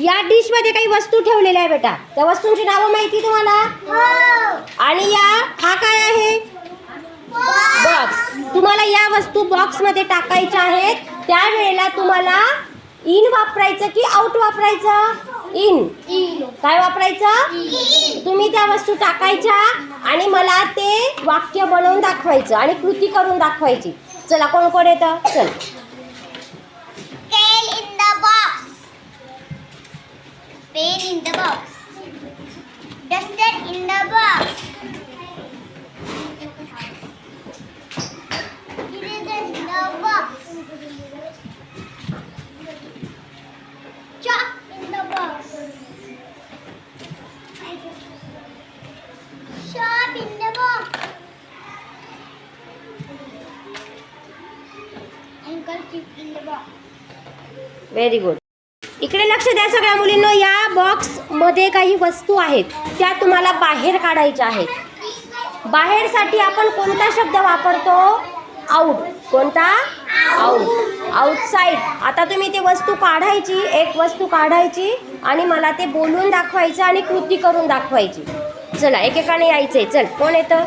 या डिश मध्ये काही वस्तू ठेवलेल्या आहे बेटा. त्या वस्तूंची नावं माहिती तुम्हाला? आणि हा काय आहे? बॉक्स. तुम्हाला या वस्तू बॉक्स मध्ये टाकायच्या आहेत. त्यावेळेला तुम्हाला इन वापरायचं की आउट वापरायचं? इन. काय वापरायचं? तुम्ही त्या वस्तू टाकायच्या आणि मला ते वाक्य बनवून दाखवायचं आणि कृती करून दाखवायची. चला, कोण कोण येतं? चल. Scale in the box. Pen in the box. Duster in the box. Eraser in the box. Chalk in the box. Sharp in the box. Handkerchief in the box. Very good. इकडे लक्ष द्या सगळ्या मुलींनो. या बॉक्स मध्ये काही वस्तू आहेत, त्या तुम्हाला बाहेर काढायच्या आहेत. बाहेरसाठी आपण कोणता शब्द वापरतो? आउट. कोणता? आउट. आउटसाईड. आता तुम्ही ती वस्तू काढायची, एक वस्तू काढायची आणि मला ते बोलून दाखवायचं आणि कृती करून दाखवायची. चला, एकेकाने यायचंय. चल, कोण येतं?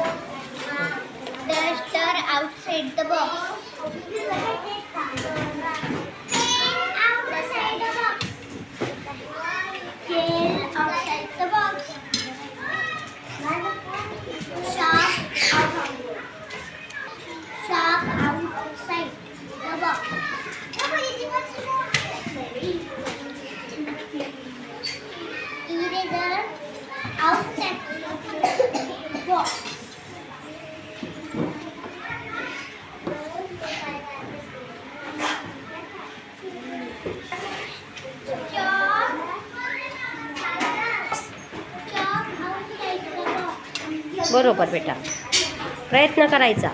Duster outside the box. Outside the box. Scale outside the box. Sharp outside the box. Eraser outside the box. बरोबर बेटा, प्रयत्न करायचा.